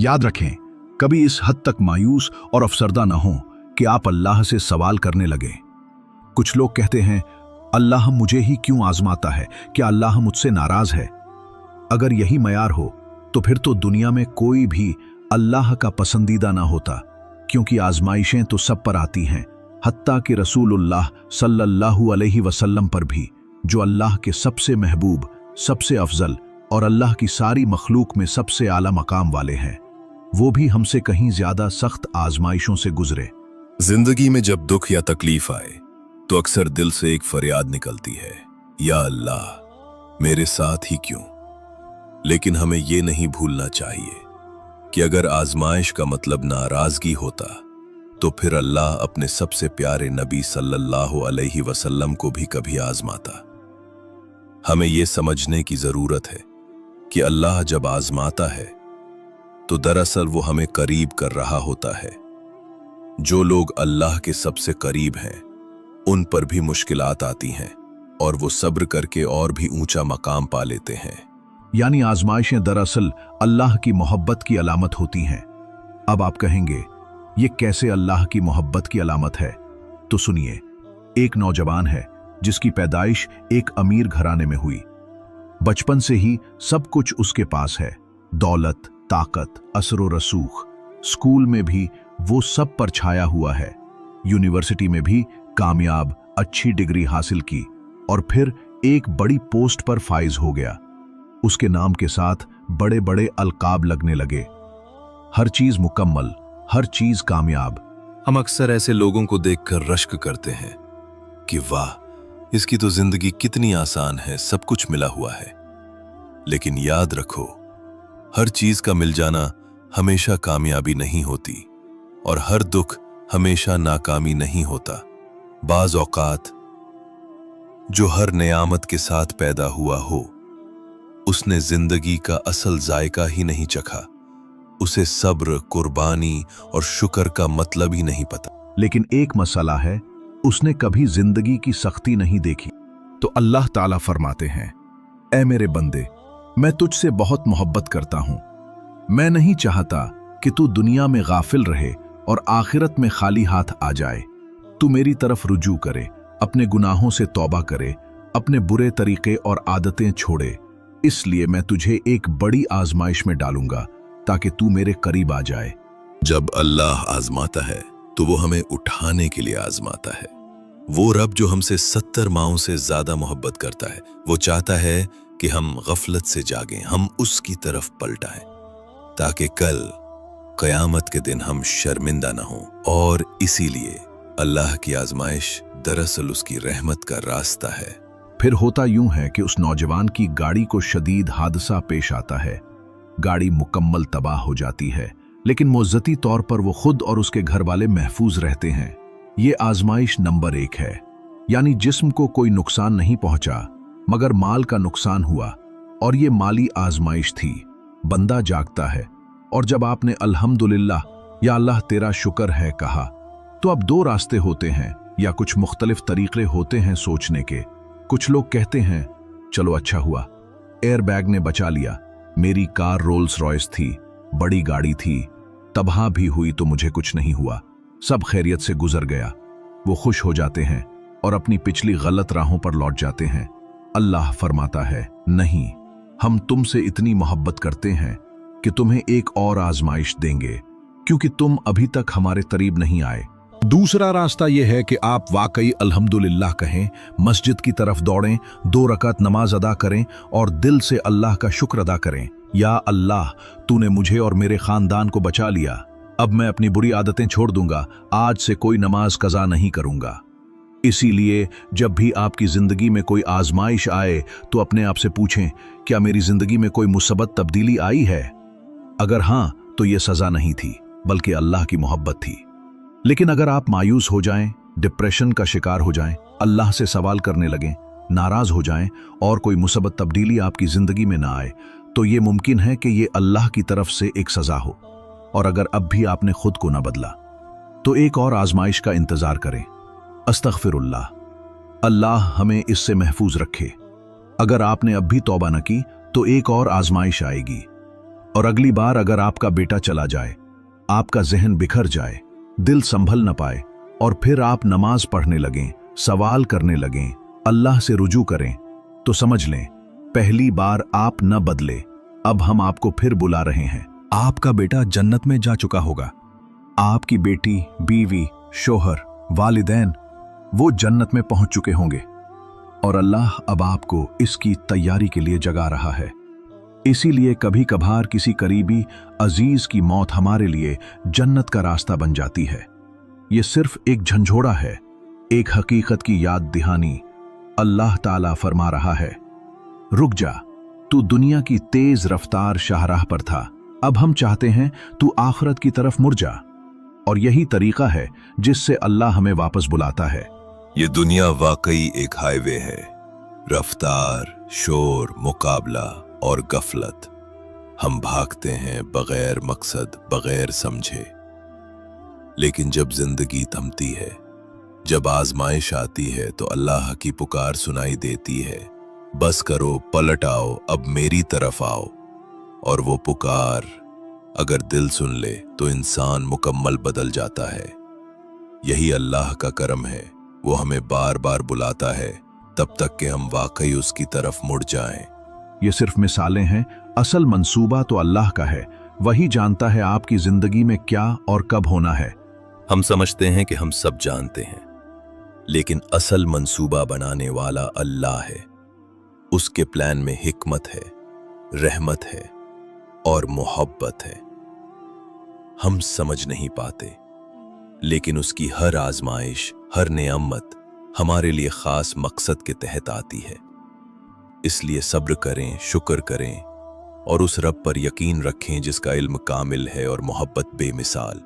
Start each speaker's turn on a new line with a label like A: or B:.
A: याद रखें, कभी इस हद तक मायूस और अफसरदा न हो कि आप अल्लाह से सवाल करने लगे। कुछ लोग कहते हैं, अल्लाह मुझे ही क्यों आजमाता है, क्या अल्लाह मुझसे नाराज है? अगर यही मयार हो तो फिर तो दुनिया में कोई भी अल्लाह का पसंदीदा ना होता, क्योंकि आजमाइशें तो सब पर आती हैं, हत्ता कि रसूलुल्लाह सल्लल्लाहु अलैहि वसल्लम पर भी, जो अल्लाह के सबसे महबूब, सबसे अफजल और अल्लाह की सारी मखलूक में सबसे आला मकाम वाले हैं, वो भी हमसे कहीं ज्यादा सख्त आजमाइशों से गुजरे।
B: जिंदगी में जब दुख या तकलीफ आए तो अक्सर दिल से एक फरियाद निकलती है, या अल्लाह मेरे साथ ही क्यों। लेकिन हमें ये नहीं भूलना चाहिए कि अगर आजमाइश का मतलब नाराजगी होता तो फिर अल्लाह अपने सबसे प्यारे नबी सल्लल्लाहु अलैहि वसल्लम को भी कभी आजमाता। हमें यह समझने की जरूरत है कि अल्लाह जब आजमाता है तो दरअसल वो हमें करीब कर रहा होता है। जो लोग अल्लाह के सबसे करीब हैं उन पर भी मुश्किलात आती हैं और वो सब्र करके और भी ऊंचा मकाम पा लेते हैं।
A: यानी आजमाइशें दरअसल अल्लाह की मोहब्बत की अलामत होती हैं। अब आप कहेंगे, ये कैसे अल्लाह की मोहब्बत की अलामत है? तो सुनिए, एक नौजवान है जिसकी पैदाइश एक अमीर घराने में हुई। बचपन से ही सब कुछ उसके पास है, दौलत, ताकत, असर व रसूख। स्कूल में भी वो सब पर छाया हुआ है, यूनिवर्सिटी में भी कामयाब, अच्छी डिग्री हासिल की और फिर एक बड़ी पोस्ट पर फाइज हो गया। उसके नाम के साथ बड़े बड़े अलकाब लगने लगे। हर चीज मुकम्मल, हर चीज कामयाब।
B: हम अक्सर ऐसे लोगों को देखकर रश्क करते हैं कि वाह, इसकी तो जिंदगी कितनी आसान है, सब कुछ मिला हुआ है। लेकिन याद रखो, हर चीज का मिल जाना हमेशा कामयाबी नहीं होती और हर दुख हमेशा नाकामी नहीं होता। बाज औकात जो हर नेयामत के साथ पैदा हुआ हो, उसने जिंदगी का असल जायका ही नहीं चखा, उसे सब्र, कुर्बानी और शुक्र का मतलब ही नहीं पता।
A: लेकिन एक मसला है, उसने कभी जिंदगी की सख्ती नहीं देखी। तो अल्लाह ताला फरमाते हैं, ऐ मेरे बंदे, मैं तुझसे बहुत मोहब्बत करता हूं। मैं नहीं चाहता कि तू दुनिया में गाफिल रहे और आखिरत में खाली हाथ आ जाए। तू मेरी तरफ रुजू करे, अपने गुनाहों से तौबा करे, अपने बुरे तरीके और आदतें छोड़े। इसलिए मैं तुझे एक बड़ी आजमाइश में डालूंगा ताकि तू मेरे करीब आ जाए।
B: जब अल्लाह आजमाता है तो वो हमें उठाने के लिए आजमाता है। वो रब जो हमसे 70 माओं से ज्यादा मोहब्बत करता है, वो चाहता है कि हम गफलत से जागें, हम उसकी तरफ पलटाएं, ताकि कल कयामत के दिन हम शर्मिंदा न हों। और इसीलिए अल्लाह की आजमाइश दरअसल उसकी रहमत का रास्ता है।
A: फिर होता यूं है कि उस नौजवान की गाड़ी को शदीद हादसा पेश आता है। गाड़ी मुकम्मल तबाह हो जाती है, लेकिन मुअज़्ज़ती तौर पर वो खुद और उसके घर वाले महफूज रहते हैं। ये आजमाइश नंबर 1 है, यानी जिस्म को कोई नुकसान नहीं पहुंचा मगर माल का नुकसान हुआ, और ये माली आजमाइश थी। बंदा जागता है और जब आपने अल्हम्दुलिल्लाह या अल्लाह तेरा शुक्र है कहा, तो अब 2 रास्ते होते हैं या कुछ मुख्तलिफ तरीके होते हैं सोचने के। कुछ लोग कहते हैं, चलो अच्छा हुआ, एयर बैग ने बचा लिया, मेरी कार रोल्स रॉयस थी, बड़ी गाड़ी थी, तबाह भी हुई तो मुझे कुछ नहीं हुआ, सब खैरियत से गुजर गया। वो खुश हो जाते हैं और अपनी पिछली गलत राहों पर लौट जाते हैं। अल्लाह फरमाता है, नहीं, हम तुमसे इतनी मोहब्बत करते हैं कि तुम्हें एक और आजमाइश देंगे, क्योंकि तुम अभी तक हमारे करीब नहीं आए। दूसरा रास्ता यह है कि आप वाकई अल्हम्दुलिल्लाह कहें, मस्जिद की तरफ दौड़ें, 2 रकात नमाज अदा करें और दिल से अल्लाह का शुक्र अदा करें। या अल्लाह, तूने मुझे और मेरे खानदान को बचा लिया, अब मैं अपनी बुरी आदतें छोड़ दूंगा, आज से कोई नमाज कज़ा नहीं करूंगा। इसीलिए जब भी आपकी जिंदगी में कोई आजमाइश आए तो अपने आप से पूछें, क्या मेरी जिंदगी में कोई मुसीबत तब्दीली आई है? अगर हां, तो यह सजा नहीं थी बल्कि अल्लाह की मोहब्बत थी। लेकिन अगर आप मायूस हो जाएं, डिप्रेशन का शिकार हो जाएं, अल्लाह से सवाल करने लगें, नाराज हो जाएं और कोई मुसीबत तब्दीली आपकी जिंदगी में ना आए, तो ये मुमकिन है कि ये अल्लाह की तरफ से एक सजा हो। और अगर अब भी आपने खुद को ना बदला तो एक और आजमाइश का इंतजार करें। अस्तगफिरुल्लाह, अल्लाह हमें इससे महफूज रखे। अगर आपने अब भी तौबा न की तो एक और आजमाइश आएगी। और अगली बार अगर आपका बेटा चला जाए, आपका जहन बिखर जाए, दिल संभल न पाए और फिर आप नमाज पढ़ने लगें, सवाल करने लगें, अल्लाह से रुजू करें, तो समझ लें पहली बार आप न बदले, अब हम आपको फिर बुला रहे हैं। आपका बेटा जन्नत में जा चुका होगा, आपकी बेटी, बीवी, शोहर, वालिदैन वो जन्नत में पहुंच चुके होंगे और अल्लाह अब आपको इसकी तैयारी के लिए जगा रहा है। इसीलिए कभी कभार किसी करीबी अजीज की मौत हमारे लिए जन्नत का रास्ता बन जाती है। ये सिर्फ एक झंझोड़ा है, एक हकीकत की याद दहानी। अल्लाह ताला फरमा रहा है, रुक जा, तू दुनिया की तेज रफ्तार शाहराह पर था, अब हम चाहते हैं तू आखिरत की तरफ मुड़ जा। और यही तरीका है जिससे अल्लाह हमें वापस बुलाता है।
B: ये दुनिया वाकई एक हाईवे है, रफ्तार, शोर, मुकाबला और गफलत। हम भागते हैं बगैर मकसद, बगैर समझे। लेकिन जब जिंदगी थमती है, जब आजमाइश आती है, तो अल्लाह की पुकार सुनाई देती है, बस करो, पलट आओ, अब मेरी तरफ आओ। और वो पुकार अगर दिल सुन ले तो इंसान मुकम्मल बदल जाता है। यही अल्लाह का करम है, वो हमें बार बार बुलाता है तब तक कि हम वाकई उसकी तरफ मुड़ जाएं।
A: ये सिर्फ मिसालें हैं, असल मंसूबा तो अल्लाह का है। वही जानता है आपकी जिंदगी में क्या और कब होना है।
B: हम समझते हैं कि हम सब जानते हैं, लेकिन असल मंसूबा बनाने वाला अल्लाह है। उसके प्लान में हिकमत है, रहमत है और मोहब्बत है। हम समझ नहीं पाते, लेकिन उसकी हर आजमाइश, हर नेमत हमारे लिए खास मकसद के तहत आती है। इसलिए सब्र करें, शुक्र करें और उस रब पर यकीन रखें जिसका इल्म कामिल है और मोहब्बत बेमिसाल।